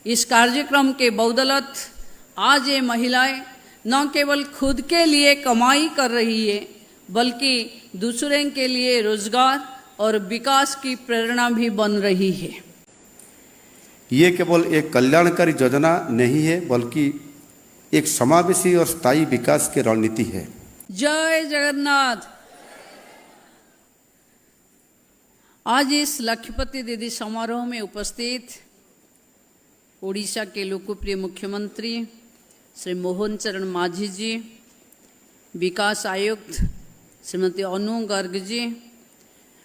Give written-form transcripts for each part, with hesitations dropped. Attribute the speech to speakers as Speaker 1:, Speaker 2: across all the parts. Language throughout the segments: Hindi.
Speaker 1: इस कार्यक्रम के बदौलत आज ये महिलाएं न केवल खुद के लिए कमाई कर रही है बल्कि दूसरे के लिए रोजगार और विकास की प्रेरणा भी बन रही है।
Speaker 2: ये केवल एक कल्याणकारी योजना नहीं है बल्कि एक समावेशी और स्थायी विकास की रणनीति है।
Speaker 1: जय जगन्नाथ। आज इस लखपति दीदी समारोह में उपस्थित ओडिशा के लोकप्रिय मुख्यमंत्री श्री मोहन चरण मांझी जी, विकास आयुक्त श्रीमती अनु गर्ग जी,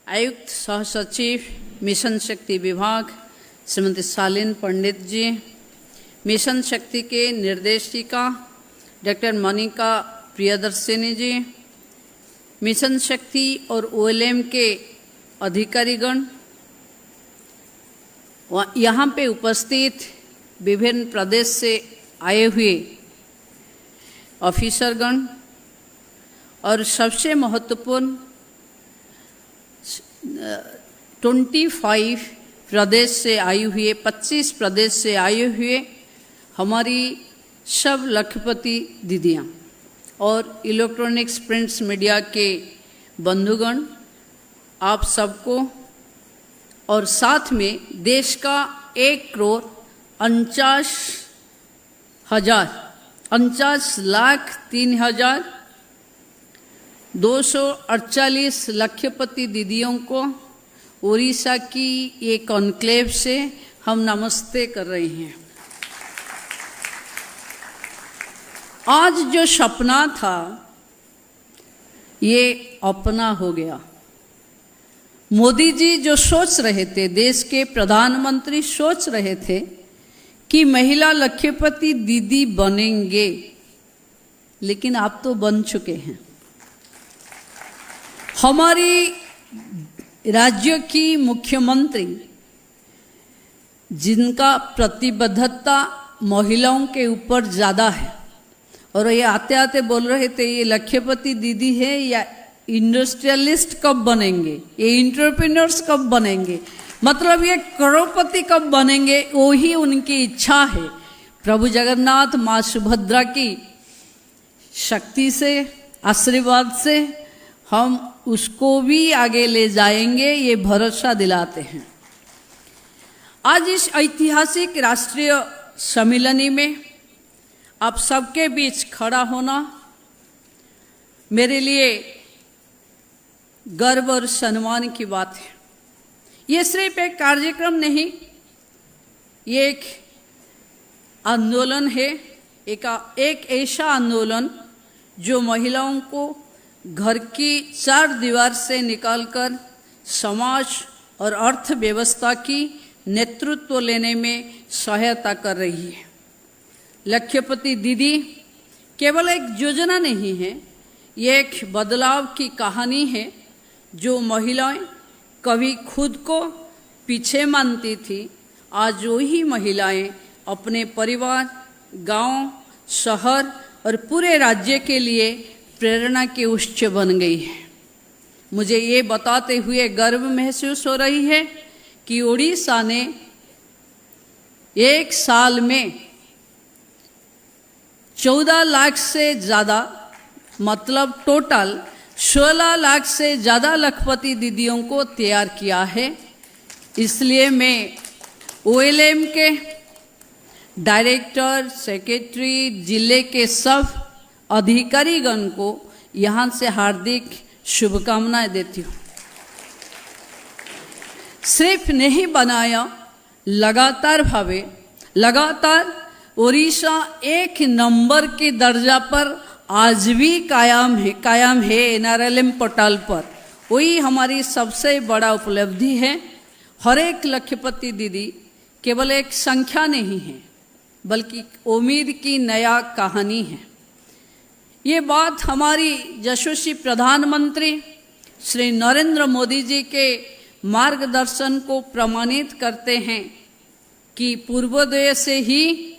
Speaker 1: आयुक्त सह सचिव मिशन शक्ति विभाग श्रीमती शालीन पंडित जी, मिशन शक्ति के निर्देशिका डॉक्टर मनिका प्रियदर्शिनी जी, मिशन शक्ति और OLM के अधिकारीगण, यहाँ पे उपस्थित विभिन्न प्रदेश से आए हुए ऑफिसरगण और सबसे महत्वपूर्ण 25 प्रदेश से आई हुए 25 प्रदेश से आए हुए हमारी सब लखपति दीदियाँ और इलेक्ट्रॉनिक्स प्रिंट्स मीडिया के बंधुगण, आप सबको और साथ में देश का 1,49,03,248 लखपति दीदियों को उड़ीसा की ये कॉन्क्लेव से हम नमस्ते कर रहे हैं। आज जो सपना था ये अपना हो गया। मोदी जी जो सोच रहे थे, देश के प्रधानमंत्री सोच रहे थे कि महिला लखपति दीदी बनेंगे, लेकिन आप तो बन चुके हैं। हमारी राज्य की मुख्यमंत्री जिनका प्रतिबद्धता महिलाओं के ऊपर ज़्यादा है, और ये आते आते बोल रहे थे ये लखपति दीदी है या इंडस्ट्रियलिस्ट कब बनेंगे, ये इंटरप्रेन्योर्स कब बनेंगे, मतलब ये करोड़पति कब बनेंगे, वही उनकी इच्छा है। प्रभु जगन्नाथ माँ सुभद्रा की शक्ति से, आशीर्वाद से हम उसको भी आगे ले जाएंगे, ये भरोसा दिलाते हैं। आज इस ऐतिहासिक राष्ट्रीय सम्मेलनी में आप सबके बीच खड़ा होना मेरे लिए गर्व और सम्मान की बात है। ये सिर्फ एक कार्यक्रम नहीं, ये एक आंदोलन है, एक ऐसा आंदोलन जो महिलाओं को घर की 4 दीवार से निकालकर समाज और अर्थव्यवस्था की नेतृत्व लेने में सहायता कर रही है। लखपति दीदी केवल एक योजना नहीं है, ये एक बदलाव की कहानी है जो महिलाएं कभी खुद को पीछे मानती थी, आज वही महिलाएं अपने परिवार, गांव, शहर और पूरे राज्य के लिए प्रेरणा के उत्स बन गई है। मुझे ये बताते हुए गर्व महसूस हो रही है कि ओडिशा ने एक साल में 14 लाख से ज़्यादा, मतलब टोटल 16 लाख से ज़्यादा लखपति दीदियों को तैयार किया है। इसलिए मैं OLM के डायरेक्टर, सेक्रेटरी, जिले के सब अधिकारीगण को यहाँ से हार्दिक शुभकामनाएं देती हूँ। सिर्फ नहीं बनाया, लगातार ओडिशा 1 नंबर के दर्जा पर आज भी कायम है NRLM पोर्टल पर। वही हमारी सबसे बड़ा उपलब्धि है। हर एक लखपति दीदी केवल एक संख्या नहीं है बल्कि उम्मीद की नया कहानी है। ये बात हमारी यशस्वी प्रधानमंत्री श्री नरेंद्र मोदी जी के मार्गदर्शन को प्रमाणित करते हैं कि पूर्वोदय से ही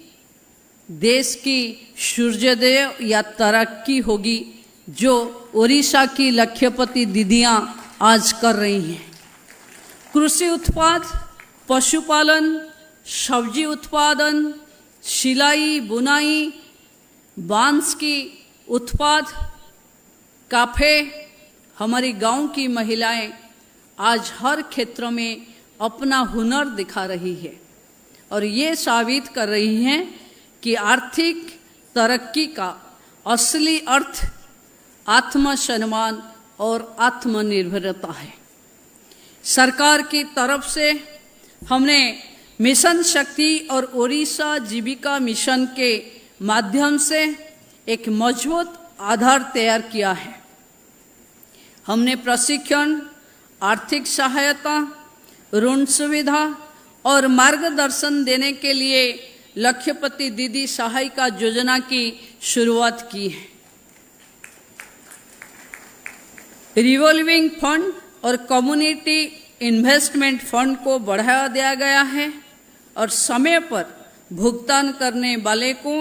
Speaker 1: देश की सूर्योदय या तरक्की होगी, जो ओडिशा की लखपति दीदियां आज कर रही हैं। कृषि उत्पाद, पशुपालन, सब्जी उत्पादन, सिलाई बुनाई, बांस की उत्पाद, काफे, हमारी गांव की महिलाएं आज हर क्षेत्र में अपना हुनर दिखा रही है और ये साबित कर रही हैं कि आर्थिक तरक्की का असली अर्थ आत्मसम्मान और आत्मनिर्भरता है। सरकार की तरफ से हमने मिशन शक्ति और ओडिशा जीविका मिशन के माध्यम से एक मजबूत आधार तैयार किया है। हमने प्रशिक्षण, आर्थिक सहायता, ऋण सुविधा और मार्गदर्शन देने के लिए लक्ष्यपति दीदी सहायिका योजना की शुरुआत की है। रिवॉल्विंग फंड और कम्युनिटी इन्वेस्टमेंट फंड को बढ़ावा दिया गया है और समय पर भुगतान करने वाले को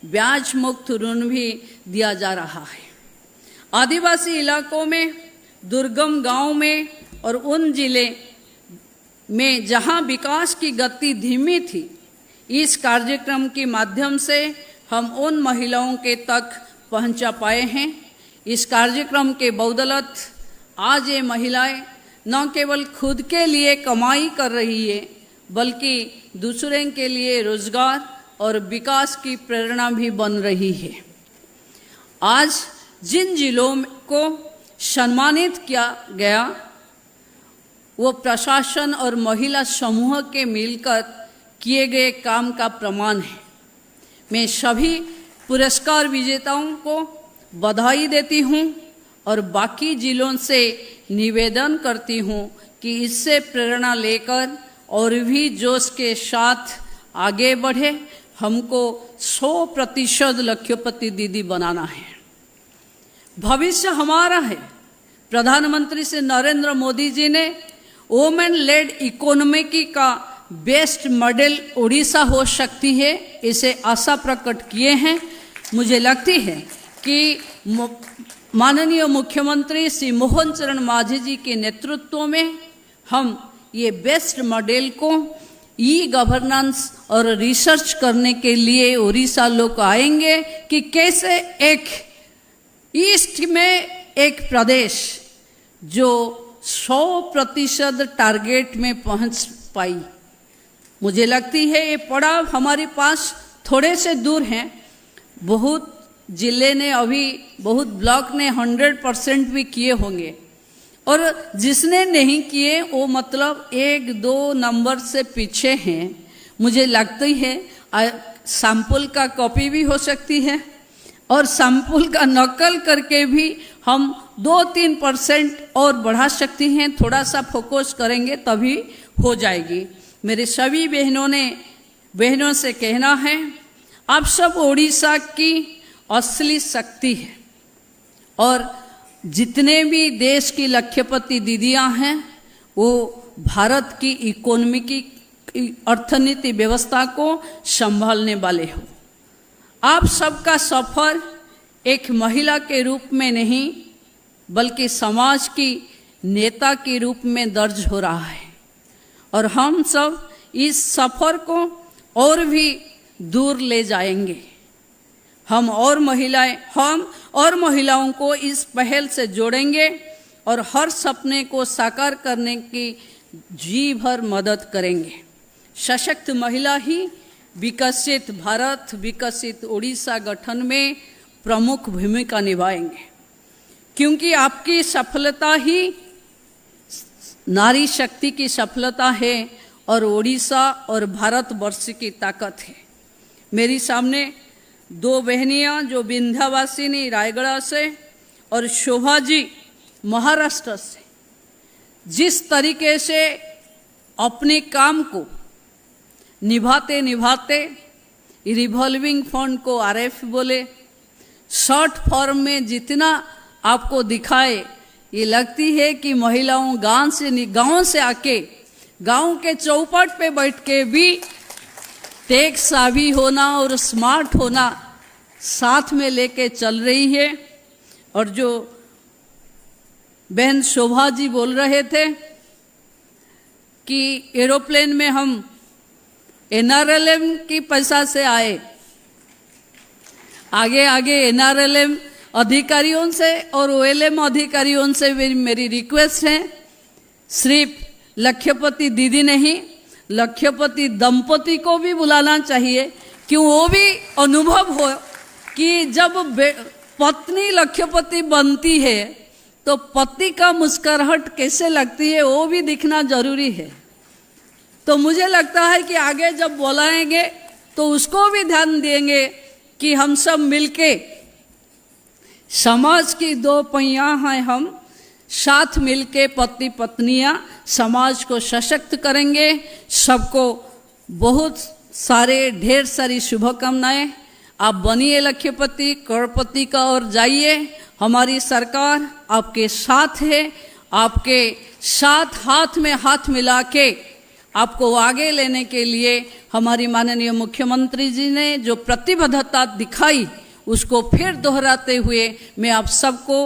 Speaker 1: ब्याज मुक्त ऋण भी दिया जा रहा है। आदिवासी इलाकों में, दुर्गम गांव में और उन जिले में जहां विकास की गति धीमी थी, इस कार्यक्रम के माध्यम से हम उन महिलाओं के तक पहुंचा पाए हैं। इस कार्यक्रम के बदौलत आज ये महिलाएं न केवल खुद के लिए कमाई कर रही है बल्कि दूसरे के लिए रोजगार और विकास की प्रेरणा भी बन रही है। आज जिन जिलों को सम्मानित किया गया वो प्रशासन और महिला समूह के मिलकर किए गए काम का प्रमाण है। मैं सभी पुरस्कार विजेताओं को बधाई देती हूँ और बाकी जिलों से निवेदन करती हूँ कि इससे प्रेरणा लेकर और भी जोश के साथ आगे बढ़े। हमको 100% लक्ष्यपति दीदी बनाना है। भविष्य हमारा है। प्रधानमंत्री श्री नरेंद्र मोदी जी ने वुमेन लेड इकोनॉमी का बेस्ट मॉडल उड़ीसा हो सकती है, इसे आशा प्रकट किए हैं। मुझे लगती है कि माननीय मुख्यमंत्री श्री मोहन चरण मांझी जी के नेतृत्व में हम ये बेस्ट मॉडल को ई गवर्नेंस और रिसर्च करने के लिए उड़ीसा लोग आएंगे कि कैसे एक ईस्ट में एक प्रदेश जो 100% टारगेट में पहुंच पाई। मुझे लगती है ये पड़ाव हमारे पास थोड़े से दूर हैं। बहुत जिले ने अभी, बहुत ब्लॉक ने 100% भी किए होंगे और जिसने नहीं किए वो मतलब 1-2 नंबर से पीछे हैं। मुझे लगती है सैंपल का कॉपी भी हो सकती है और सैंपल का नकल करके भी हम 2-3% और बढ़ा सकती हैं। थोड़ा सा फोकस करेंगे तभी हो जाएगी। मेरे सभी बहनों से कहना है, आप सब उड़ीसा की असली शक्ति है और जितने भी देश की लक्ष्यपति दीदियां हैं वो भारत की इकोनॉमी की अर्थनीति व्यवस्था को संभालने वाले हो। आप सबका सफर एक महिला के रूप में नहीं बल्कि समाज की नेता के रूप में दर्ज हो रहा है और हम सब इस सफर को और भी दूर ले जाएंगे। हम और महिलाओं को इस पहल से जोड़ेंगे और हर सपने को साकार करने की जी भर मदद करेंगे। सशक्त महिला ही विकसित भारत, विकसित उड़ीसा गठन में प्रमुख भूमिका निभाएंगे, क्योंकि आपकी सफलता ही नारी शक्ति की सफलता है और उड़ीसा और भारतवर्ष की ताकत है। मेरी सामने 2 बहनियां जो विंध्यावासिनी रायगढ़ से और शोभा जी महाराष्ट्र से जिस तरीके से अपने काम को निभाते निभाते रिवॉल्विंग फंड को आरएफ बोले, शॉर्ट फॉर्म में जितना आपको दिखाए, ये लगती है कि महिलाओं गांव से आके गांव के चौपट पे बैठ के भी टेक सावी होना और स्मार्ट होना साथ में लेके चल रही है। और जो बहन शोभा जी बोल रहे थे कि एरोप्लेन में हम एनआरएलएम की पैसा से आए। आगे आगे एनआरएलएम अधिकारियों से और ओएलएम अधिकारियों से भी मेरी रिक्वेस्ट है, सिर्फ लखपति दीदी नहीं, लखपति दंपति को भी बुलाना चाहिए, क्यों वो भी अनुभव हो कि जब पत्नी लखपति बनती है तो पति का मुस्कुराहट कैसे लगती है वो भी दिखना जरूरी है। तो मुझे लगता है कि आगे जब बुलाएंगे तो उसको भी ध्यान देंगे कि हम सब मिलके, समाज की दो पहिया हैं हम, साथ मिलके पति पत्नियां समाज को सशक्त करेंगे। सबको बहुत सारे ढेर सारी शुभकामनाएं। आप बनिए लखपति, करोड़पति का ओर जाइए। हमारी सरकार आपके साथ है, आपके साथ हाथ में हाथ मिला के आपको आगे लेने के लिए हमारी माननीय मुख्यमंत्री जी ने जो प्रतिबद्धता दिखाई उसको फिर दोहराते हुए मैं आप सबको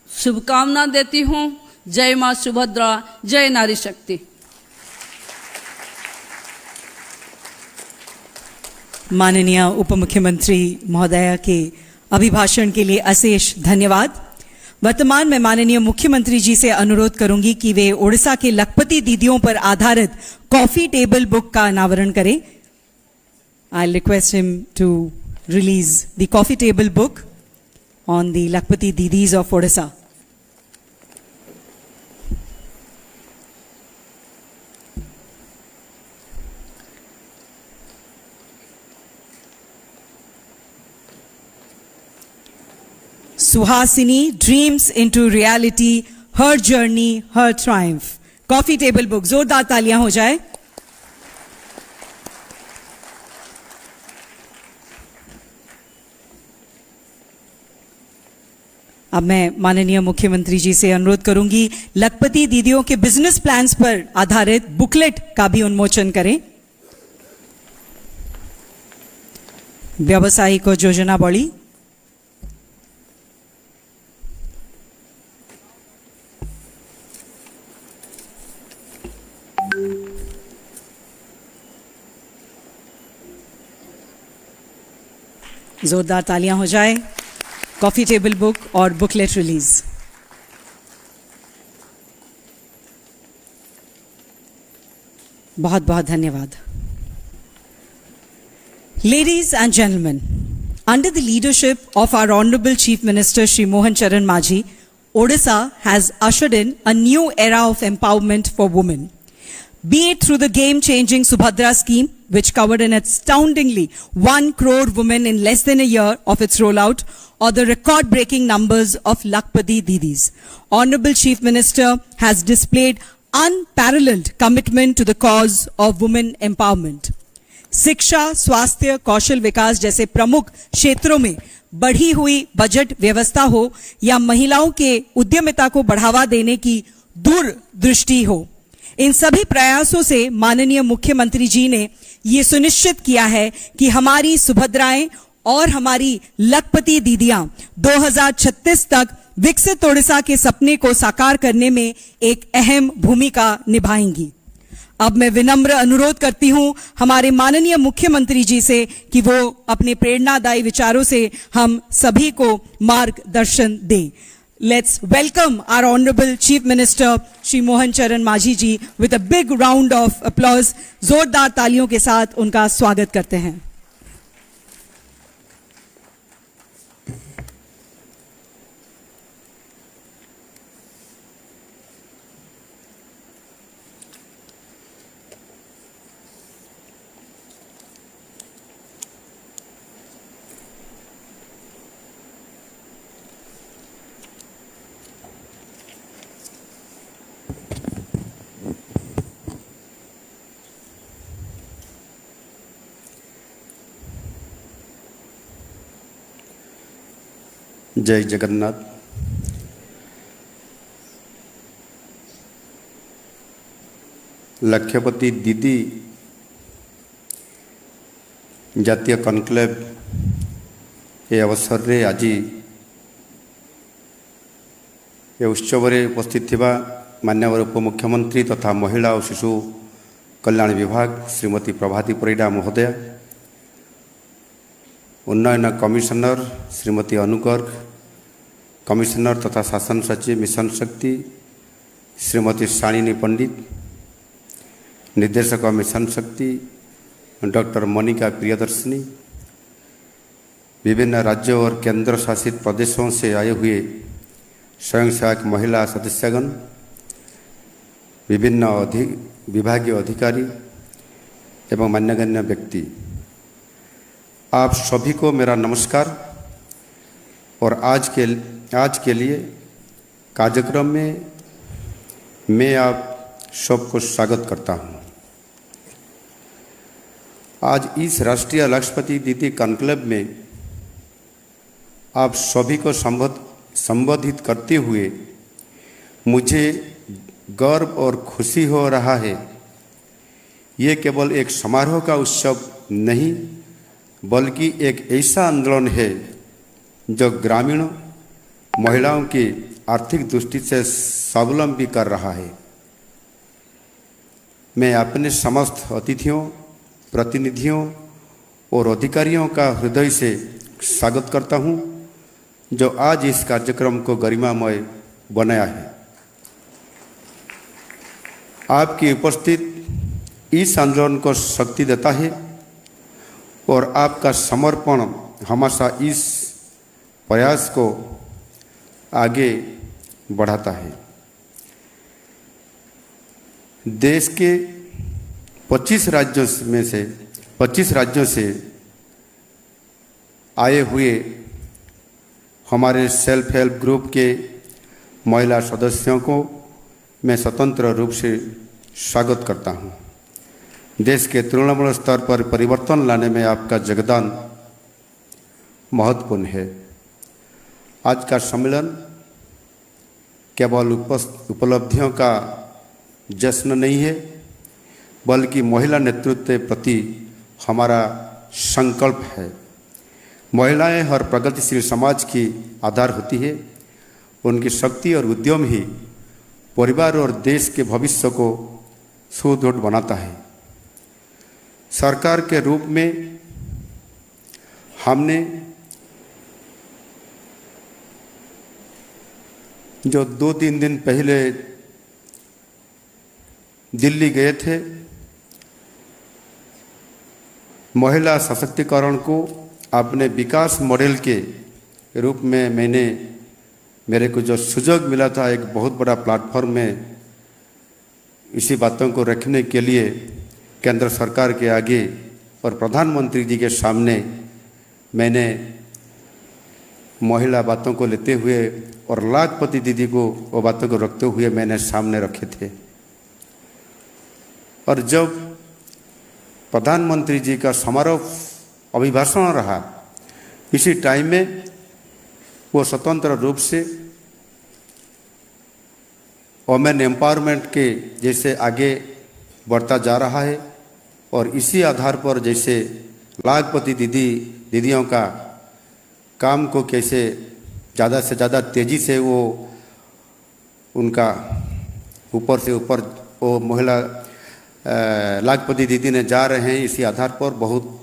Speaker 1: शुभकामना देती हूँ। जय माँ सुभद्रा, जय नारी शक्ति।
Speaker 3: माननीय उप मुख्यमंत्री महोदया के अभिभाषण के लिए अशेष धन्यवाद। वर्तमान में माननीय मुख्यमंत्री जी से अनुरोध करूंगी कि वे ओडिशा के लखपति दीदियों पर आधारित कॉफी टेबल बुक का अनावरण करें। I request him to release the coffee table book on the Lakhpati Didis of Odisha. Suhasini, Dreams into Reality, Her Journey, Her Triumph. Coffee table book, जोरदार तालियां हो जाए। अब मैं माननीय मुख्यमंत्री जी से अनुरोध करूंगी लखपति दीदियों के बिजनेस प्लान्स पर आधारित बुकलेट का भी उन्मोचन करें। व्यावसायिक योजना बड़ी जोरदार तालियां हो जाए। कॉफी टेबल बुक और बुकलेट रिलीज। बहुत बहुत धन्यवाद। Ladies and gentlemen, under the leadership of our Honorable Chief Minister Shri Mohan Charan Majhi, Odisha has ushered in a new era of empowerment for women. Be it through the game-changing Subhadra scheme, which covered an astoundingly 1 crore women in less than a year of its rollout, or the record-breaking numbers of Lakhpati Didis. Honorable Chief Minister has displayed unparalleled commitment to the cause of women empowerment. शिक्षा, स्वास्थ्य, कौशल विकास जैसे प्रमुख क्षेत्रों में बढ़ी हुई बजट व्यवस्था हो या महिलाओं के उद्यमिता को बढ़ावा देने की दूरदृष्टि हो, इन सभी प्रयासों से माननीय मुख्यमंत्री जी ने ये सुनिश्चित किया है कि हमारी सुभद्राएं और हमारी लखपति दीदियां 2036 तक विकसित ओडिशा के सपने को साकार करने में एक अहम भूमिका निभाएंगी। अब मैं विनम्र अनुरोध करती हूं हमारे माननीय मुख्यमंत्री जी से कि वो अपने प्रेरणादायी विचारों से हम सभी को मार्गदर्शन दें। Let's welcome our Honorable Chief Minister Shri Mohan Charan Majhi ji with a big round of applause. जोरदार तालियों के साथ उनका स्वागत करते हैं।
Speaker 2: जय जगन्नाथ। लखपति दीदी जातीय कनक्लेव ए अवसर रे आज ए उत्सव रे उपस्थित थिबा माननीय उपमुख्यमंत्री तथा महिला और शिशु कल्याण विभाग श्रीमती प्रभाती परिडा महोदया, उन्नयन कमिश्नर श्रीमती अनु गर्ग, कमिश्नर तथा शासन सचिव मिशन शक्ति श्रीमती शालिनी पंडित, निर्देशक मिशन शक्ति डॉक्टर मोनिका प्रियदर्शनी, विभिन्न राज्यों और केंद्र शासित प्रदेशों से आए हुए स्वयंसेवक महिला सदस्यगण, विभिन्न विभागीय अधिकारी एवं मान्यगण्य व्यक्ति, आप सभी को मेरा नमस्कार। और आज के लिए कार्यक्रम में मैं आप सबको स्वागत करता हूं। आज इस राष्ट्रीय लक्ष्यपति दीदी कॉन्क्लेव में आप सभी को संबोधित करते हुए मुझे गर्व और खुशी हो रहा है। ये केवल एक समारोह का उत्सव नहीं, बल्कि एक ऐसा आंदोलन है जो ग्रामीण महिलाओं की आर्थिक दृष्टि से स्वावलंबी कर रहा है। मैं अपने समस्त अतिथियों, प्रतिनिधियों और अधिकारियों का हृदय से स्वागत करता हूं, जो आज इस कार्यक्रम को गरिमामय बनाया है। आपकी उपस्थिति इस आंदोलन को शक्ति देता है और आपका समर्पण हमेशा इस प्रयास को आगे बढ़ाता है। देश के 25 राज्यों से आए हुए हमारे सेल्फ हेल्प ग्रुप के महिला सदस्यों को मैं स्वतंत्र रूप से स्वागत करता हूं। देश के तृणमूल स्तर पर परिवर्तन लाने में आपका योगदान महत्वपूर्ण है। आज का सम्मेलन केवल उपलब्धियों का जश्न नहीं है, बल्कि महिला नेतृत्व के प्रति हमारा संकल्प है। महिलाएं हर प्रगतिशील समाज की आधार होती है। उनकी शक्ति और उद्यम ही परिवार और देश के भविष्य को सुदृढ़ बनाता है। सरकार के रूप में हमने जो 2-3 दिन पहले दिल्ली गए थे, महिला सशक्तिकरण को अपने विकास मॉडल के रूप में मेरे को जो सुयोग मिला था, एक बहुत बड़ा प्लेटफॉर्म में इसी बातों को रखने के लिए केंद्र सरकार के आगे और प्रधानमंत्री जी के सामने मैंने महिला बातों को लेते हुए और लाखपति दीदी को वो बातों को रखते हुए मैंने सामने रखे थे। और जब प्रधानमंत्री जी का समारोह अभिभाषण रहा, इसी टाइम में वो स्वतंत्र रूप से वुमेन एम्पावरमेंट के जैसे आगे बढ़ता जा रहा है और इसी आधार पर जैसे लाखपति दीदियों का काम को कैसे ज़्यादा से ज़्यादा तेज़ी से वो उनका ऊपर से ऊपर वो महिला लाखपति दीदी ने जा रहे हैं, इसी आधार पर बहुत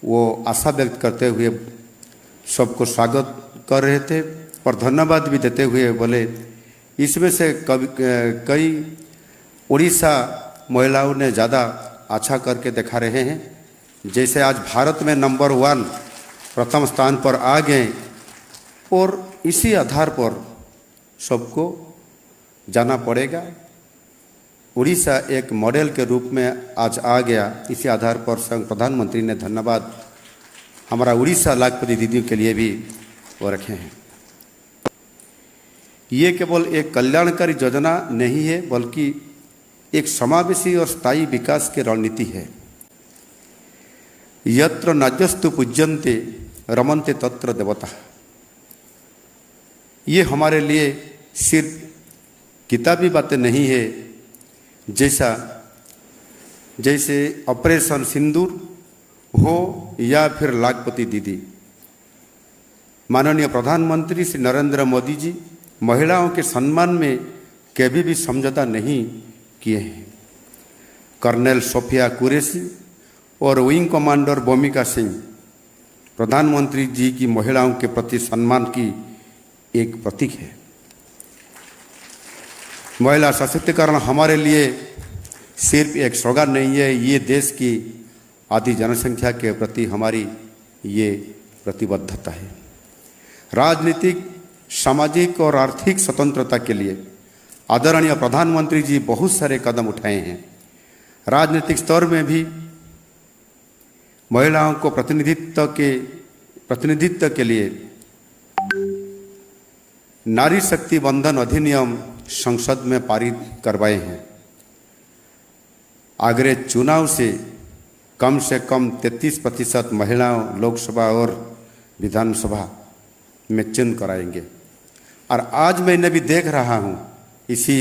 Speaker 2: वो आशा व्यक्त करते हुए सबको स्वागत कर रहे थे और धन्यवाद भी देते हुए बोले इसमें से कई उड़ीसा महिलाओं ने ज़्यादा अच्छा करके दिखा रहे हैं। जैसे आज भारत में नंबर 1 प्रथम स्थान पर आ गए और इसी आधार पर सबको जाना पड़ेगा। उड़ीसा एक मॉडल के रूप में आज आ गया, इसी आधार पर स्वयं प्रधानमंत्री ने धन्यवाद हमारा उड़ीसा लाखपति दीदियों के लिए भी वो रखे हैं। ये केवल एक कल्याणकारी योजना नहीं है, बल्कि एक समावेशी और स्थायी विकास की रणनीति है। यत्र नाज्यस्तु पूज्यन्ते रमन्ते तत्र देवता। ये हमारे लिए सिर्फ किताबी बातें नहीं है, जैसे ऑपरेशन सिंदूर हो या फिर लाखपति दीदी। माननीय प्रधानमंत्री श्री नरेंद्र मोदी जी महिलाओं के सम्मान में कभी भी समझौता नहीं किए हैं। कर्नल सोफिया कुरैशी और विंग कमांडर भूमिका सिंह प्रधानमंत्री जी की महिलाओं के प्रति सम्मान की एक प्रतीक है। महिला सशक्तिकरण हमारे लिए सिर्फ एक स्लोगन नहीं है, ये देश की आधी जनसंख्या के प्रति हमारी ये प्रतिबद्धता है। राजनीतिक, सामाजिक और आर्थिक स्वतंत्रता के लिए आदरणीय प्रधानमंत्री जी बहुत सारे कदम उठाए हैं। राजनीतिक स्तर में भी महिलाओं को प्रतिनिधित्व के लिए नारी शक्ति बंधन अधिनियम संसद में पारित करवाए हैं। आगरे चुनाव से कम 33% महिलाओं लोकसभा और विधानसभा में चुन कराएंगे। और आज मैंने भी देख रहा हूँ इसी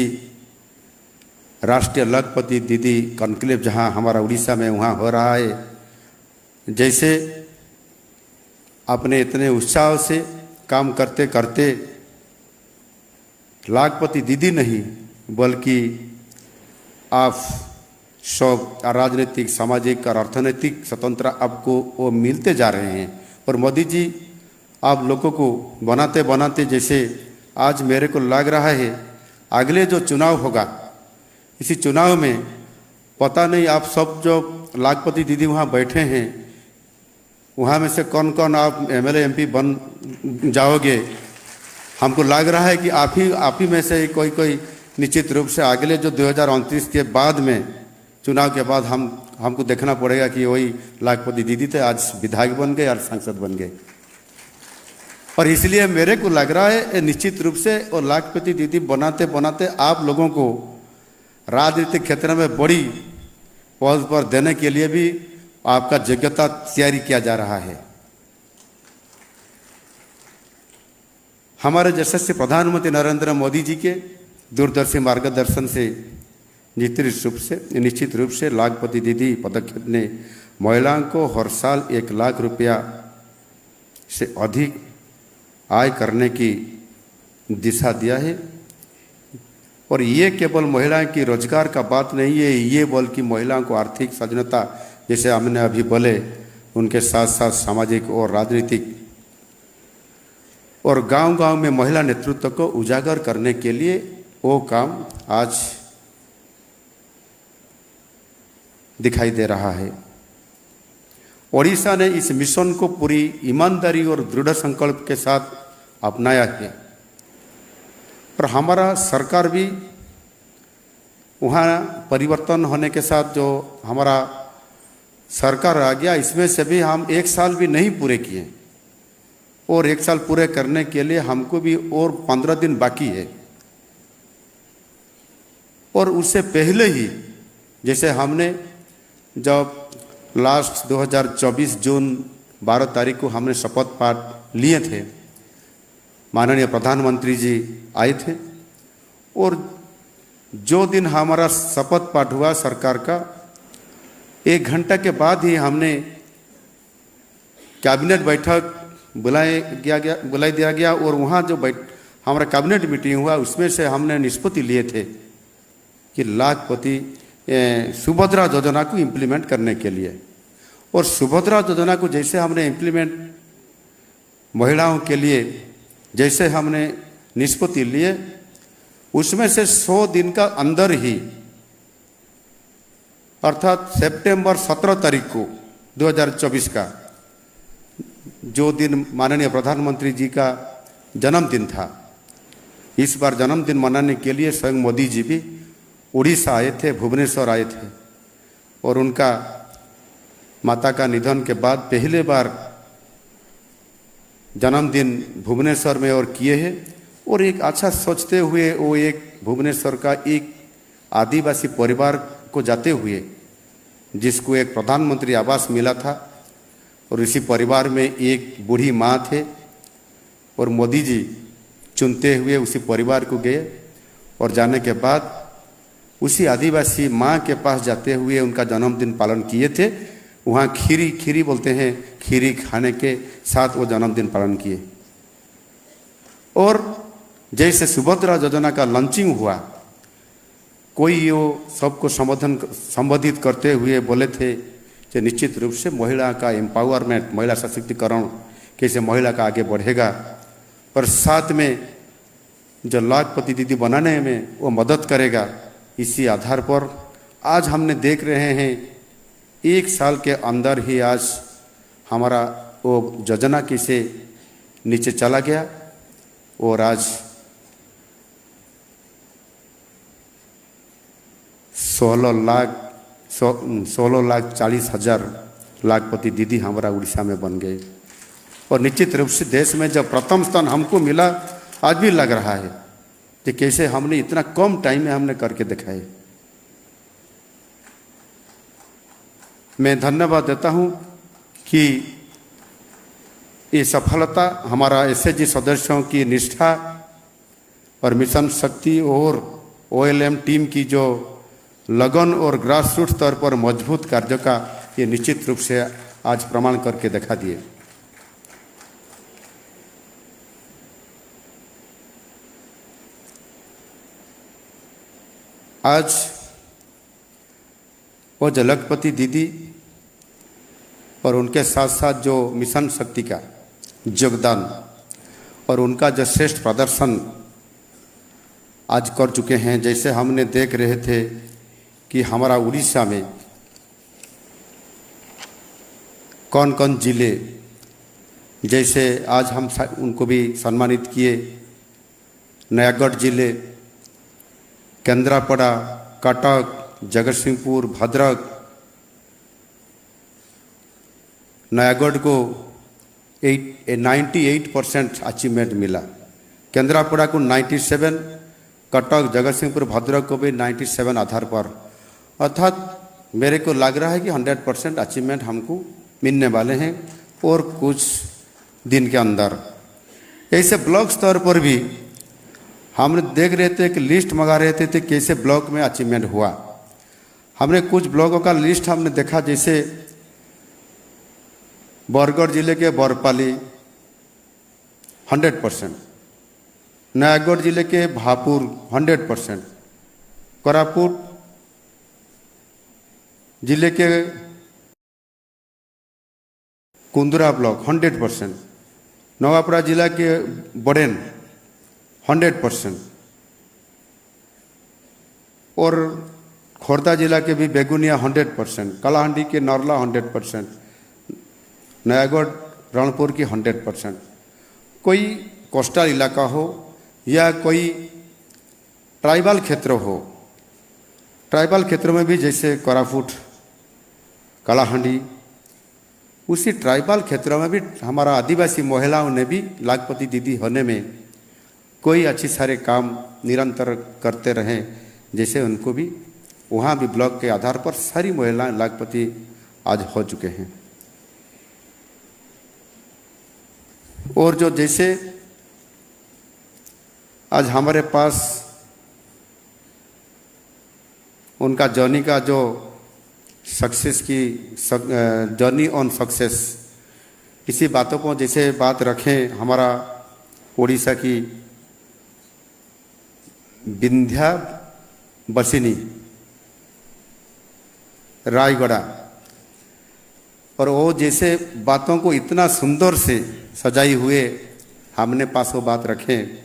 Speaker 2: राष्ट्रीय लखपति दीदी कॉन्क्लेव जहाँ हमारा उड़ीसा में वहाँ हो रहा है, जैसे अपने इतने उत्साह से काम करते करते लाखपति दीदी नहीं बल्कि आप सब राजनीतिक, सामाजिक और अर्थनैतिक स्वतंत्रता आपको वो मिलते जा रहे हैं। और मोदी जी आप लोगों को बनाते बनाते जैसे आज मेरे को लग रहा है अगले जो चुनाव होगा इसी चुनाव में पता नहीं आप सब जो लाखपति दीदी वहाँ बैठे हैं वहाँ में से कौन कौन आप एमएलए एमपी बन जाओगे। हमको लग रहा है कि आप ही में से कोई निश्चित रूप से अगले जो 2029 के बाद में चुनाव के बाद हमको देखना पड़ेगा कि वही लाखपति दीदी थे, आज विधायक बन गए और सांसद बन गए। और इसलिए मेरे को लग रहा है निश्चित रूप से और लाखपति दीदी बनाते बनाते आप लोगों को राजनीतिक क्षेत्र में बड़ी पद पर देने के लिए भी आपका योग्यता तैयारी किया जा रहा है। हमारे यशस्वी प्रधानमंत्री नरेंद्र मोदी जी के दूरदर्शी मार्गदर्शन से निश्चित रूप से लाखपति दीदी पदक्षेप ने महिलाओं को हर साल 1 लाख रुपया से अधिक आय करने की दिशा दिया है। और ये केवल महिलाओं की रोजगार का बात नहीं है, ये बल्कि महिलाओं को आर्थिक स्वाधीनता जैसे हमने अभी बोले उनके साथ साथ सामाजिक और राजनीतिक और गांव-गांव में महिला नेतृत्व को उजागर करने के लिए वो काम आज दिखाई दे रहा है। ओडिशा ने इस मिशन को पूरी ईमानदारी और दृढ़ संकल्प के साथ अपनाया है और हमारा सरकार भी वहाँ परिवर्तन होने के साथ जो हमारा सरकार आ गया इसमें से भी हम 1 साल भी नहीं पूरे किए और 1 साल पूरे करने के लिए हमको भी और 15 दिन बाकी है। और उससे पहले ही जैसे हमने जब लास्ट 2024 जून 12 तारीख को हमने शपथ पाठ लिए थे, माननीय प्रधानमंत्री जी आए थे और जो दिन हमारा शपथ पाठ हुआ सरकार का 1 घंटा के बाद ही हमने कैबिनेट बैठक बुलाई दिया गया और वहाँ जो हमारा कैबिनेट मीटिंग हुआ उसमें से हमने निष्पत्ति लिए थे कि लाखपति सुभद्रा योजना को इम्प्लीमेंट करने के लिए। और सुभद्रा योजना को जैसे हमने इम्प्लीमेंट महिलाओं के लिए जैसे हमने निष्पत्ति लिए उसमें से 100 दिन का अंदर ही अर्थात सितंबर 17 तारीख को 2024 का जो दिन माननीय प्रधानमंत्री जी का जन्मदिन था, इस बार जन्मदिन मनाने के लिए स्वयं मोदी जी भी उड़ीसा आए थे, भुवनेश्वर आए थे और उनका माता का निधन के बाद पहले बार जन्मदिन भुवनेश्वर में और किए हैं। और एक अच्छा सोचते हुए वो एक भुवनेश्वर का एक आदिवासी परिवार को जाते हुए जिसको एक प्रधानमंत्री आवास मिला था और इसी परिवार में एक बूढ़ी माँ थे और मोदी जी चुनते हुए उसी परिवार को गए और जाने के बाद उसी आदिवासी माँ के पास जाते हुए उनका जन्मदिन पालन किए थे। वहाँ खीरी बोलते हैं, खीरी खाने के साथ वो जन्मदिन पालन किए। और जैसे सुभद्रा योजना का लॉन्चिंग हुआ कोई वो सबको संबोधित करते हुए बोले थे कि निश्चित रूप से महिला का एम्पावरमेंट, महिला सशक्तिकरण कैसे महिला का आगे बढ़ेगा और साथ में जो लाखपति दीदी बनाने में वो मदद करेगा। इसी आधार पर आज हमने देख रहे हैं 1 साल के अंदर ही आज हमारा वो योजना कैसे नीचे चला गया और आज 16,40,000 लाखपति दीदी हमारा उड़ीसा में बन गए। और निश्चित रूप से देश में जब प्रथम स्थान हमको मिला, आज भी लग रहा है कि कैसे हमने इतना कम टाइम में हमने करके दिखाए। मैं धन्यवाद देता हूं कि ये सफलता हमारा एसएचजी सदस्यों की निष्ठा और मिशन शक्ति और OLM टीम की जो लगन और ग्रास रूट स्तर पर मजबूत कार्य का ये निश्चित रूप से आज प्रमाण करके दिखा दिए। आज वो जो लाखपति दीदी और उनके साथ साथ जो मिशन शक्ति का योगदान और उनका जो श्रेष्ठ प्रदर्शन आज कर चुके हैं। जैसे हमने देख रहे थे कि हमारा उड़ीसा में कौन कौन जिले, जैसे आज हम उनको भी सम्मानित किए। नयागढ़ जिले, केंद्रापड़ा, कटक, जगतसिंहपुर, भद्रक, नयागढ़ को 98% अचीवमेंट मिला, केंद्रापड़ा को 97, कटक, जगतसिंहपुर, भद्रक को भी 97 आधार पर। अर्थात मेरे को लग रहा है कि 100% अचीवमेंट हमको मिलने वाले हैं और कुछ दिन के अंदर। ऐसे ब्लॉक स्तर पर भी हमने देख रहे थे कि लिस्ट मंगा रहे थे कैसे ब्लॉक में अचीवमेंट हुआ। हमने कुछ ब्लॉकों का लिस्ट हमने देखा, जैसे बरगढ़ जिले के बरपाली 100%, नयागढ़ जिले के भापुर 100%, कोरापुट जिले के कुंदरा ब्लॉक 100%, नवापड़ा जिला के बड़ेन 100% और खोर्धा जिला के भी बेगुनिया 100%, कलाहांडी के नरला 100%, नयागढ़ रणपुर की 100%। कोई कोस्टल इलाका हो या कोई ट्राइबल क्षेत्र हो, ट्राइबल क्षेत्रों में भी जैसे कोरापुट, कलाहांडी, उसी ट्राइबल क्षेत्रों में भी हमारा आदिवासी महिलाओं ने भी लाखपति दीदी होने में कोई अच्छी सारे काम निरंतर करते रहे। जैसे उनको भी वहाँ भी ब्लॉक के आधार पर सारी महिलाएं लाखपति आज हो चुके हैं। और जो जैसे आज हमारे पास उनका जर्नी का जो सक्सेस की जर्नी ऑन सक्सेस, इसी बातों को जैसे बात रखें, हमारा उड़ीसा की विंध्या बसिनी रायगढ़, और वो जैसे बातों को इतना सुंदर से सजाई हुए हमने पास वो बात रखें।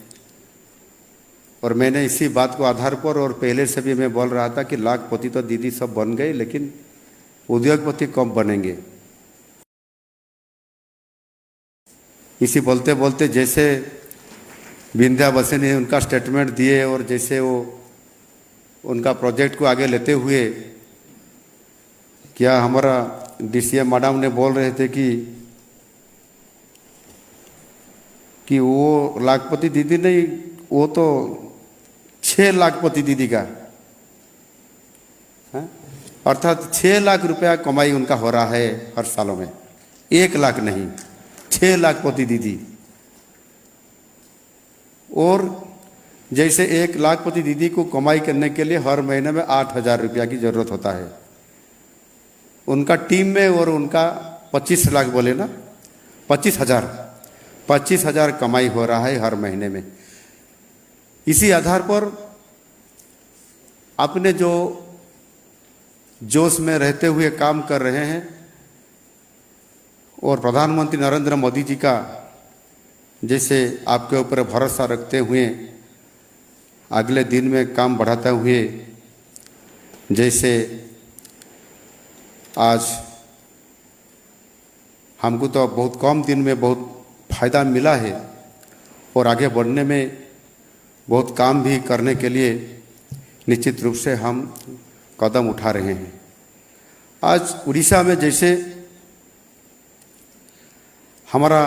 Speaker 2: और मैंने इसी बात को आधार पर और पहले से भी मैं बोल रहा था कि लाखपति तो दीदी सब बन गए, लेकिन उद्योगपति कब बनेंगे। इसी बोलते बोलते जैसे विंध्या बसिनी ने उनका स्टेटमेंट दिए और जैसे वो उनका प्रोजेक्ट को आगे लेते हुए, क्या हमारा DCM मैडम ने बोल रहे थे कि वो लाखपति दीदी नहीं, वो तो 6 लाखपति दीदी का, अर्थात 6 लाख रुपया कमाई उनका हो रहा है हर सालों में, 1 लाख नहीं, 6 लाखपति दीदी। और जैसे 1 लाखपति दीदी को कमाई करने के लिए हर महीने में 8,000 रुपया की जरूरत होता है, उनका टीम में और उनका 25 लाख बोले ना, 25,000 कमाई हो रहा है हर महीने में। इसी आधार पर अपने जो जोश में रहते हुए काम कर रहे हैं और प्रधानमंत्री नरेंद्र मोदी जी का जैसे आपके ऊपर भरोसा रखते हुए अगले दिन में काम बढ़ाते हुए जैसे आज हमको तो बहुत कम दिन में बहुत फ़ायदा मिला है और आगे बढ़ने में बहुत काम भी करने के लिए निश्चित रूप से हम कदम उठा रहे हैं। आज उड़ीसा में जैसे हमारा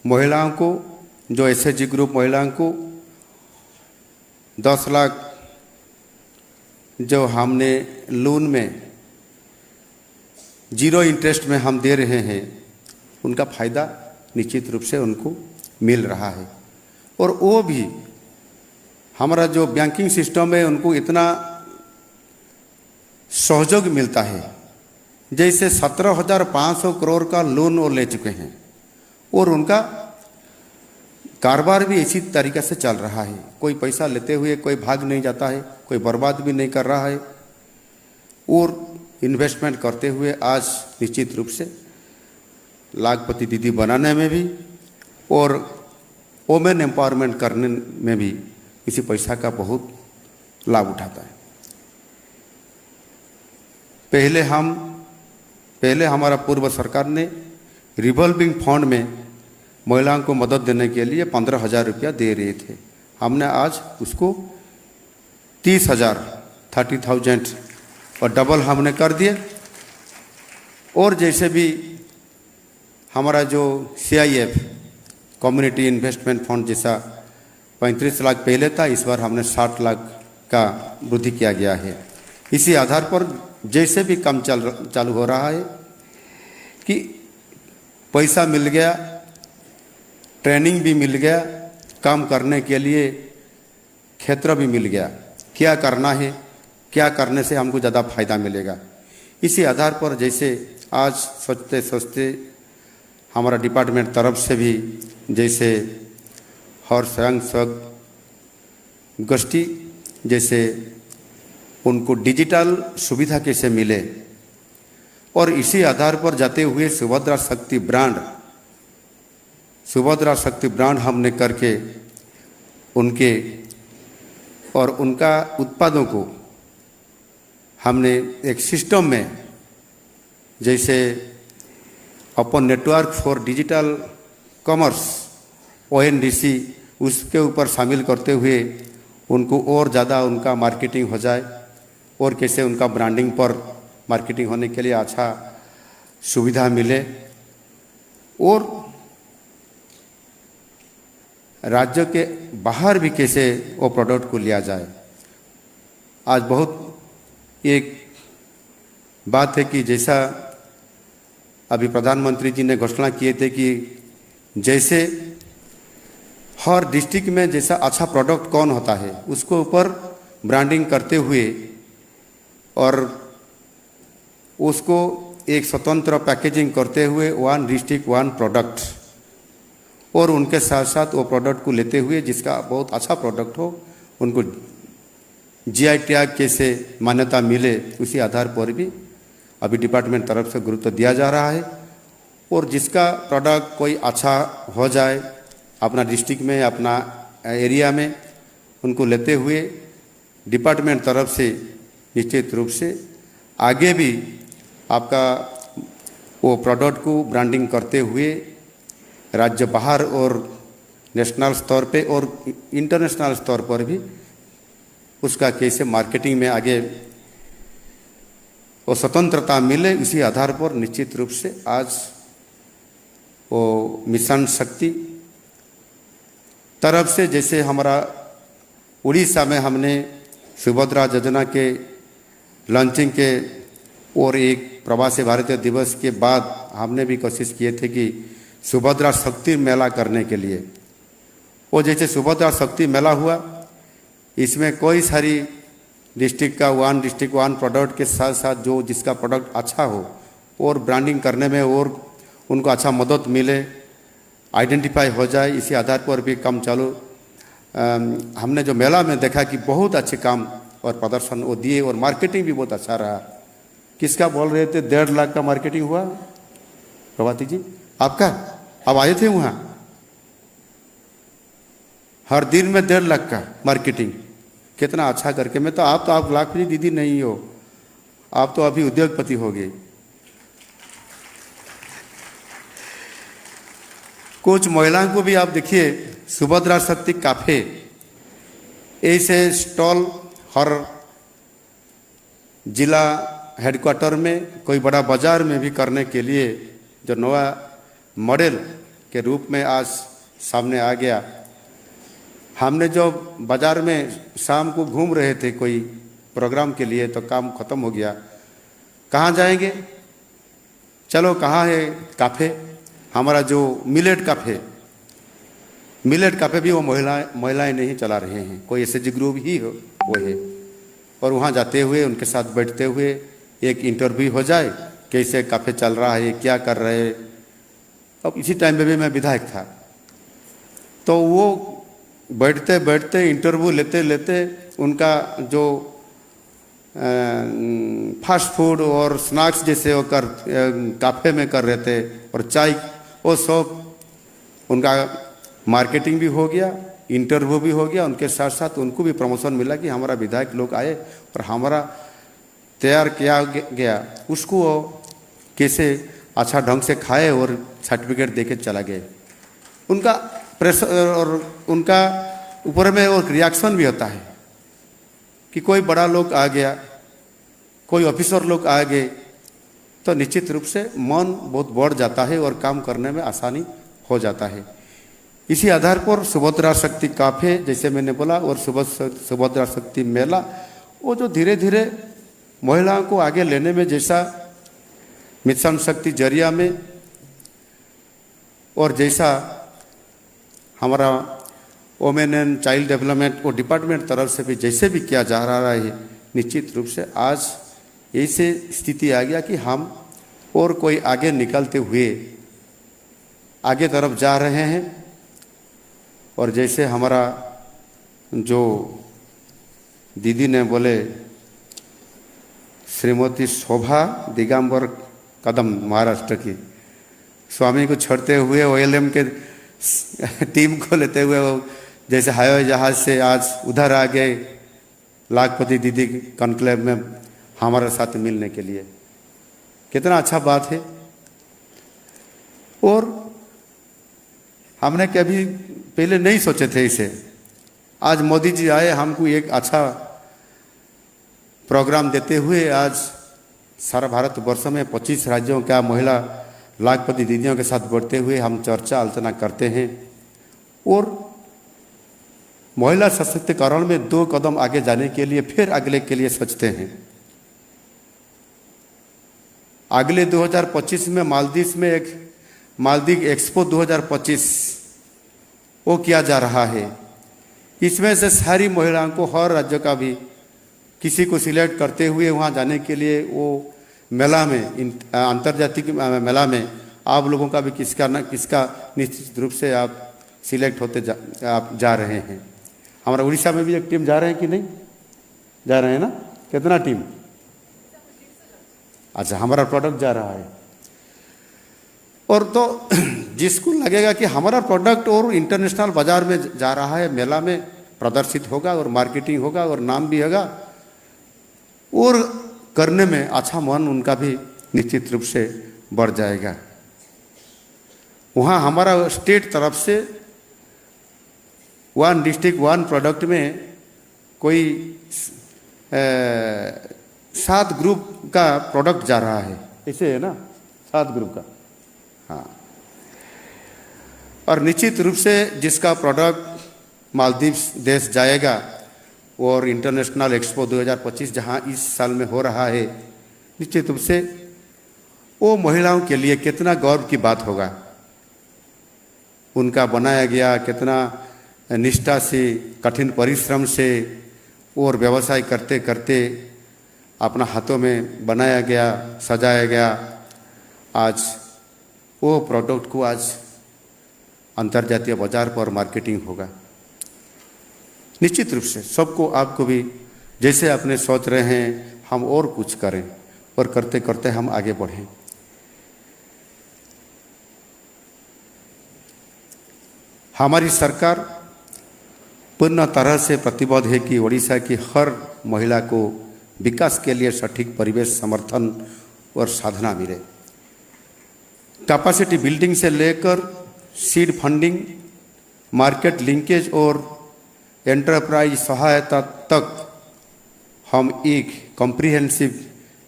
Speaker 2: महिलाओं को जो एसएचजी ग्रुप महिलाओं को 10 लाख जो हमने लोन में 0 इंटरेस्ट में हम दे रहे हैं उनका फ़ायदा निश्चित रूप से उनको मिल रहा है। और वो भी हमारा जो बैंकिंग सिस्टम है उनको इतना सहयोग मिलता है जैसे 17,500 करोड़ का लोन वो ले चुके हैं और उनका कारोबार भी इसी तरीके से चल रहा है। कोई पैसा लेते हुए कोई भाग नहीं जाता है, कोई बर्बाद भी नहीं कर रहा है और इन्वेस्टमेंट करते हुए आज निश्चित रूप से लाखपति दीदी बनाने में भी और वोमेन एम्पावरमेंट करने में भी इसी पैसा का बहुत लाभ उठाता है। पहले हमारा पूर्व सरकार ने रिवॉल्विंग फंड में महिलाओं को मदद देने के लिए 15,000 रुपया दे रहे थे। हमने आज उसको 30,000 और डबल हमने कर दिए। और जैसे भी हमारा जो CIF कम्युनिटी इन्वेस्टमेंट फंड जैसा 35 लाख पहले था, इस बार हमने 60 लाख का वृद्धि किया गया है। इसी आधार पर जैसे भी काम चालू हो रहा है कि पैसा मिल गया, ट्रेनिंग भी मिल गया, काम करने के लिए क्षेत्र भी मिल गया, क्या करना है, क्या करने से हमको ज़्यादा फायदा मिलेगा। इसी आधार पर जैसे आज सोचते सोचते हमारा डिपार्टमेंट तरफ से भी जैसे हर स्वयं गोष्ठी जैसे उनको डिजिटल सुविधा कैसे मिले और इसी आधार पर जाते हुए सुभद्रा शक्ति ब्रांड हमने करके उनके और उनका उत्पादों को हमने एक सिस्टम में जैसे अपन network for digital commerce ONDC उसके ऊपर शामिल करते हुए उनको और ज़्यादा उनका मार्केटिंग हो जाए और कैसे उनका ब्रांडिंग पर मार्केटिंग होने के लिए अच्छा सुविधा मिले और राज्य के बाहर भी कैसे वो प्रोडक्ट को लिया जाए। आज बहुत एक बात है कि जैसा अभी प्रधानमंत्री जी ने घोषणा किए थे कि जैसे हर डिस्ट्रिक्ट में जैसा अच्छा प्रोडक्ट कौन होता है उसको ऊपर ब्रांडिंग करते हुए और उसको एक स्वतंत्र पैकेजिंग करते हुए 1 डिस्ट्रिक्ट 1 प्रोडक्ट और उनके साथ साथ वो प्रोडक्ट को लेते हुए जिसका बहुत अच्छा प्रोडक्ट हो उनको GI टैग कैसे मान्यता मिले उसी आधार पर भी अभी डिपार्टमेंट तरफ से गुरुत्व दिया जा रहा है। और जिसका प्रोडक्ट कोई अच्छा हो जाए अपना डिस्ट्रिक्ट में अपना एरिया में उनको लेते हुए डिपार्टमेंट तरफ से निश्चित रूप से आगे भी आपका वो प्रोडक्ट को ब्रांडिंग करते हुए राज्य बाहर और नेशनल स्तर पे और इंटरनेशनल स्तर पर भी उसका कैसे मार्केटिंग में आगे वो स्वतंत्रता मिले उसी आधार पर निश्चित रूप से आज वो मिशन शक्ति तरफ से जैसे हमारा उड़ीसा में हमने सुभद्रा योजना के लॉन्चिंग के और एक प्रवासी भारतीय दिवस के बाद हमने भी कोशिश किए थे कि सुभद्रा शक्ति मेला करने के लिए। वो जैसे सुभद्रा शक्ति मेला हुआ इसमें कोई सारी डिस्ट्रिक्ट का 1 डिस्ट्रिक्ट 1 प्रोडक्ट के साथ साथ जो जिसका प्रोडक्ट अच्छा हो और ब्रांडिंग करने में और उनको अच्छा मदद मिले, आइडेंटिफाई हो जाए, इसी आधार पर भी काम चालू। हमने जो मेला में देखा कि बहुत अच्छे काम और प्रदर्शन वो दिए और मार्केटिंग भी बहुत अच्छा रहा। किसका बोल रहे थे 1.5 लाख का मार्केटिंग हुआ प्रभाती जी आपका? अब आए थे वहाँ, हर दिन में 1.5 लाख का मार्केटिंग, कितना अच्छा करके। मैं तो आप लाखपति दीदी नहीं हो, आप तो अभी उद्योगपति हो गए। कुछ महिलाओं को भी आप देखिए, सुभद्रा शक्ति काफे ऐसे स्टॉल हर जिला हेडक्वार्टर में, कोई बड़ा बाजार में भी करने के लिए जो नया मॉडल के रूप में आज सामने आ गया। हमने जो बाजार में शाम को घूम रहे थे कोई प्रोग्राम के लिए, तो काम खत्म हो गया, कहाँ जाएंगे, चलो कहाँ है काफ़े, हमारा जो मिलेट काफ़े भी वो महिलाएं नहीं चला रहे हैं, कोई एसएचजी ग्रुप ही हो वो है। और वहाँ जाते हुए उनके साथ बैठते हुए एक इंटरव्यू हो जाए, कैसे काफ़े चल रहा है, क्या कर रहे हैं। अब इसी टाइम में भी मैं विधायक था, तो वो बैठते बैठते इंटरव्यू लेते लेते उनका जो फास्ट फूड और स्नैक्स जैसे वो काफ़े में कर रहे थे, और चाय, वो सब उनका मार्केटिंग भी हो गया, इंटरव्यू भी हो गया। उनके साथ साथ उनको भी प्रमोशन मिला कि हमारा विधायक लोग आए और हमारा तैयार किया गया, उसको कैसे अच्छा ढंग से खाए और सर्टिफिकेट देके चला गए। उनका प्रेशर और उनका ऊपर में और रिएक्शन भी होता है कि कोई बड़ा लोग आ गया, कोई ऑफिसर लोग आ गए, तो निश्चित रूप से मन बहुत बढ़ जाता है और काम करने में आसानी हो जाता है। इसी आधार पर सुभद्रा शक्ति काफे जैसे मैंने बोला और सुभद्रा शक्ति मेला, वो जो धीरे धीरे महिलाओं को आगे लेने में, जैसा मिशन शक्ति जरिया में और जैसा हमारा वोमेन एंड चाइल्ड डेवलपमेंट को डिपार्टमेंट तरफ से भी जैसे भी किया जा रहा है, निश्चित रूप से आज ऐसे स्थिति आ गया कि हम और कोई आगे निकलते हुए आगे तरफ जा रहे हैं। और जैसे हमारा जो दीदी ने बोले, श्रीमती शोभा दिगंबर कदम महाराष्ट्र की, स्वामी को छोड़ते हुए ओएलएम के टीम को लेते हुए वो जैसे हवाई जहाज से आज उधर आ गए लाखपति दीदी कॉन्क्लेव में हमारे साथ मिलने के लिए, कितना अच्छा बात है। और हमने कभी पहले नहीं सोचे थे इसे, आज मोदी जी आए हमको एक अच्छा प्रोग्राम देते हुए, आज सारा भारत वर्ष में 25 राज्यों का महिला लाखपति दीदियों के साथ बढ़ते हुए हम चर्चा आलोचना करते हैं और महिला सशक्तिकरण में 2 कदम आगे जाने के लिए फिर अगले के लिए सोचते हैं। अगले 2025 में मालदीव में एक मालदीव एक्सपो 2025 वो किया जा रहा है। इसमें से सारी महिलाओं को हर राज्य का भी किसी को सिलेक्ट करते हुए वहाँ जाने के लिए वो मेला में, अंतर्जातीय मेला में आप लोगों का भी किसका न किसका निश्चित रूप से आप सिलेक्ट होते आप जा रहे हैं। हमारा उड़ीसा में भी एक टीम जा रहे हैं कि नहीं जा रहे हैं ना? कितना टीम? अच्छा, हमारा प्रोडक्ट जा रहा है। और तो जिसको लगेगा कि हमारा प्रोडक्ट और इंटरनेशनल बाजार में जा रहा है, मेला में प्रदर्शित होगा और मार्केटिंग होगा और नाम भी होगा और करने में अच्छा मन उनका भी निश्चित रूप से बढ़ जाएगा। वहाँ हमारा स्टेट तरफ से 1 डिस्ट्रिक्ट 1 प्रोडक्ट में कोई 7 ग्रुप का प्रोडक्ट जा रहा है, ऐसे है ना, 7 ग्रुप का। हाँ, और निश्चित रूप से जिसका प्रोडक्ट मालदीव देश जाएगा और इंटरनेशनल एक्सपो 2025 जहां इस साल में हो रहा है, निश्चित रूप से वो महिलाओं के लिए कितना गौरव की बात होगा। उनका बनाया गया कितना निष्ठा से, कठिन परिश्रम से और व्यवसाय करते करते अपना हाथों में बनाया गया, सजाया गया, आज वो प्रोडक्ट को आज अंतर्जातीय बाजार पर मार्केटिंग होगा। निश्चित रूप से सबको, आपको भी जैसे अपने सोच रहे हैं हम और कुछ करें और करते करते हम आगे बढ़ें। हमारी सरकार पूर्ण तरह से प्रतिबद्ध है कि ओडिशा की हर महिला को विकास के लिए सटीक परिवेश, समर्थन और साधना मिले। कैपेसिटी बिल्डिंग से लेकर सीड फंडिंग, मार्केट लिंकेज और एंटरप्राइज सहायता तक हम एक कॉम्प्रिहेंसिव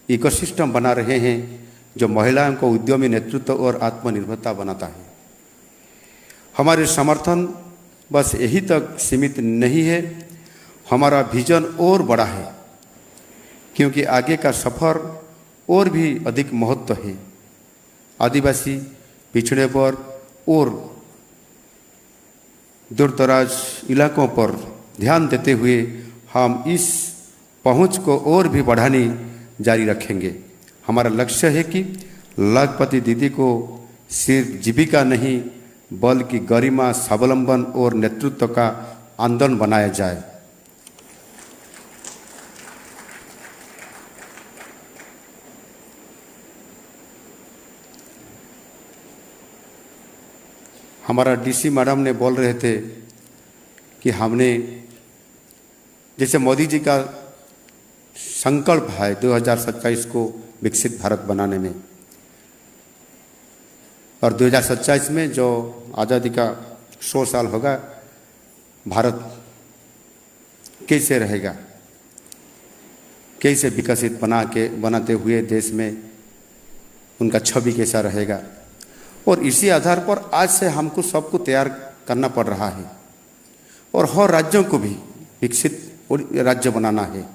Speaker 2: इकोसिस्टम बना रहे हैं जो महिलाओं को उद्यमी नेतृत्व और आत्मनिर्भरता बनाता है। हमारे समर्थन बस यही तक सीमित नहीं है, हमारा विजन और बड़ा है, क्योंकि आगे का सफर और भी अधिक महत्व है। आदिवासी, पिछड़े वर्ग और दूरदराज इलाकों पर ध्यान देते हुए हम इस पहुंच को और भी बढ़ानी जारी रखेंगे। हमारा लक्ष्य है कि लखपति दीदी को सिर्फ जीविका नहीं बल्कि गरिमा, स्वावलंबन और नेतृत्व का आंदोलन बनाया जाए। हमारा डीसी मैडम ने बोल रहे थे कि हमने जैसे मोदी जी का संकल्प है 2027 को विकसित भारत बनाने में, और 2027 में जो आज़ादी का 100 साल होगा, भारत कैसे रहेगा, कैसे विकसित बनाते हुए देश में उनका छवि कैसा रहेगा, और इसी आधार पर आज से हमको सबको तैयार करना पड़ रहा है और हर राज्यों को भी विकसित राज्य बनाना है।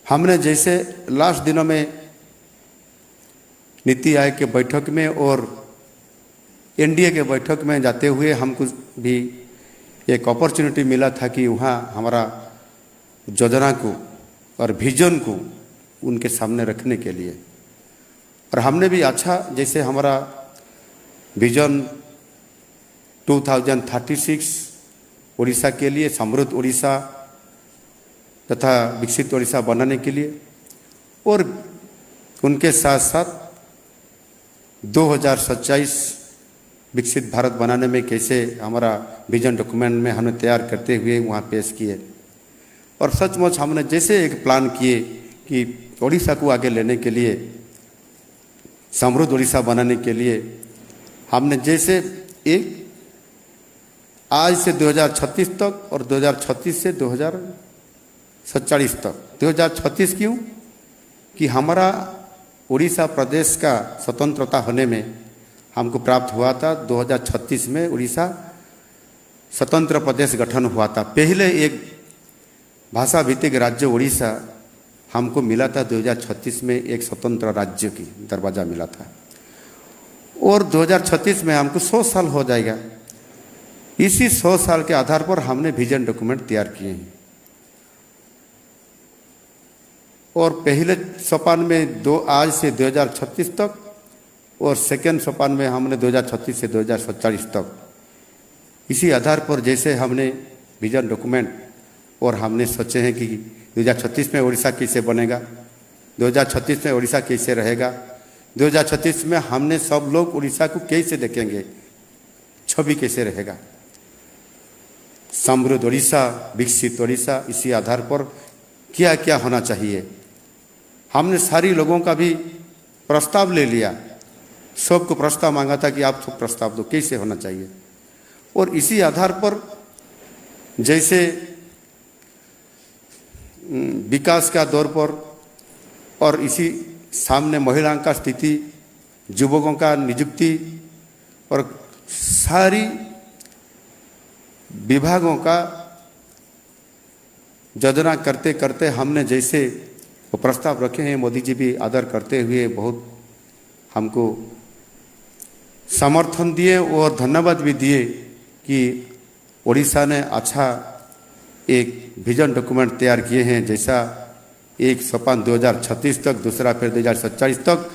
Speaker 2: हमने जैसे लास्ट दिनों में नीति आयोग के बैठक में और एनडीए के बैठक में जाते हुए हमको भी एक अपॉर्चुनिटी मिला था कि वहाँ हमारा योजना को और विजन को उनके सामने रखने के लिए, और हमने भी अच्छा जैसे हमारा विजन 2036 उड़ीसा के लिए, समृद्ध उड़ीसा तथा विकसित उड़ीसा बनाने के लिए, और उनके साथ साथ 2027 विकसित भारत बनाने में कैसे हमारा विजन डॉक्यूमेंट में हमने तैयार करते हुए वहाँ पेश किए। और सचमुच हमने जैसे एक प्लान किए कि उड़ीसा को आगे लेने के लिए, समृद्ध उड़ीसा बनाने के लिए, हमने जैसे एक आज से 2036 तक और 2036 से 2047 तक। 2036 क्यों? कि हमारा उड़ीसा प्रदेश का स्वतंत्रता होने में हमको प्राप्त हुआ था 2036 में। उड़ीसा स्वतंत्र प्रदेश गठन हुआ था। पहले एक भाषा भित्तिक राज्य उड़ीसा हमको मिला था 2036 में, एक स्वतंत्र राज्य की दरवाज़ा मिला था, और 2036 में हमको 100 साल हो जाएगा। इसी 100 साल के आधार पर हमने विजन डॉक्यूमेंट तैयार किए हैं, और पहले सोपान में आज से 2036 तक, और सेकेंड सोपान में हमने 2036 से 2047 तक। इसी आधार पर जैसे हमने विजन डॉक्यूमेंट और हमने सोचे हैं कि 2036 में उड़ीसा कैसे बनेगा, 2036 में उड़ीसा कैसे रहेगा, 2036 में हमने सब लोग उड़ीसा को कैसे देखेंगे, छवि कैसे रहेगा, समृद्ध उड़ीसा, विकसित उड़ीसा। इसी आधार पर क्या क्या होना चाहिए, हमने सारी लोगों का भी प्रस्ताव ले लिया। सबको प्रस्ताव मांगा था कि आप सब प्रस्ताव दो कैसे होना चाहिए, और इसी आधार पर जैसे विकास का दौर पर, और इसी सामने महिलाओं का स्थिति, युवकों का नियुक्ति, और सारी विभागों का योजना करते करते हमने जैसे वो प्रस्ताव रखे हैं, मोदी जी भी आदर करते हुए बहुत हमको समर्थन दिए और धन्यवाद भी दिए कि उड़ीसा ने अच्छा एक विजन डॉक्यूमेंट तैयार किए हैं, जैसा एक सोपान 2036 तक, दूसरा फिर 2047 तक।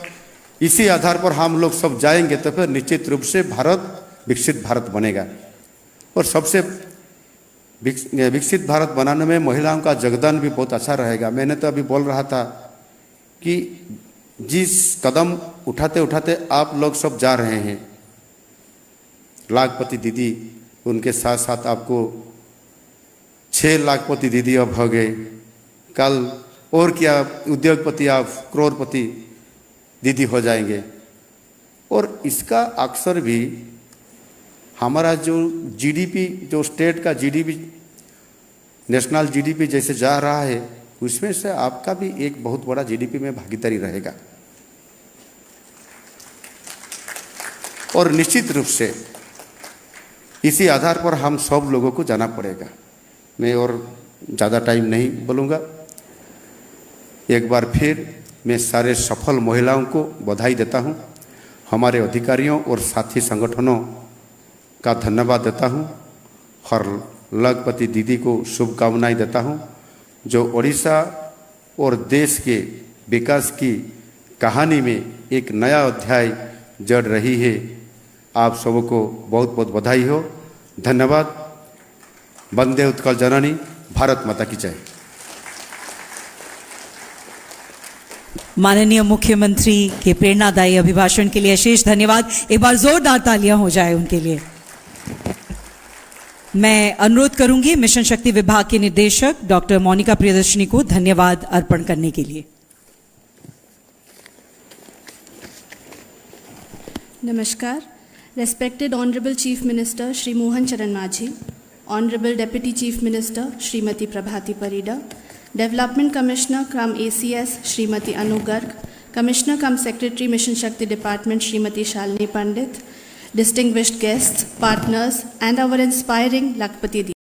Speaker 2: इसी आधार पर हम लोग सब जाएंगे तो फिर निश्चित रूप से भारत विकसित भारत बनेगा। और सबसे विकसित भारत बनाने में महिलाओं का योगदान भी बहुत अच्छा रहेगा। मैंने तो अभी बोल रहा था कि जिस कदम उठाते उठाते आप लोग सब जा रहे हैं, लाखपति दीदी उनके साथ साथ आपको 6 लाखपति दीदी अब हो गए, कल और क्या उद्योगपति आप करोड़पति दीदी हो जाएंगे। और इसका अक्सर भी हमारा जो जीडीपी, जो स्टेट का जीडीपी, नेशनल जीडीपी जैसे जा रहा है, उसमें से आपका भी एक बहुत बड़ा जीडीपी में भागीदारी रहेगा। और निश्चित रूप से इसी आधार पर हम सब लोगों को जाना पड़ेगा। मैं और ज़्यादा टाइम नहीं बोलूँगा। एक बार फिर मैं सारे सफल महिलाओं को बधाई देता हूँ, हमारे अधिकारियों और साथी संगठनों का धन्यवाद देता हूँ, हर लाखपति दीदी को शुभकामनाएं देता हूँ, जो ओडिशा और देश के विकास की कहानी में एक नया अध्याय जड़ रही है। आप सबको बहुत बहुत बधाई हो। धन्यवाद। वंदे उत्कल जननी, भारत माता की जय।
Speaker 3: माननीय मुख्यमंत्री के प्रेरणादायी अभिभाषण के लिए अशेष धन्यवाद। एक बार जोरदार तालियां हो जाए उनके लिए। मैं अनुरोध करूंगी मिशन शक्ति विभाग के निदेशक डॉक्टर मोनिका प्रियदर्शनी को धन्यवाद अर्पण करने के लिए।
Speaker 4: नमस्कार। Respected Honorable Chief Minister Shri Mohan Charan Majhi, Honorable Deputy Chief Minister Srimati Prabhati Parida, Development Commissioner cum ACS Srimati Anu Garg, Commissioner cum Secretary Mission Shakti Department Srimati Shalini Pandit, distinguished guests, partners and our inspiring Lakpati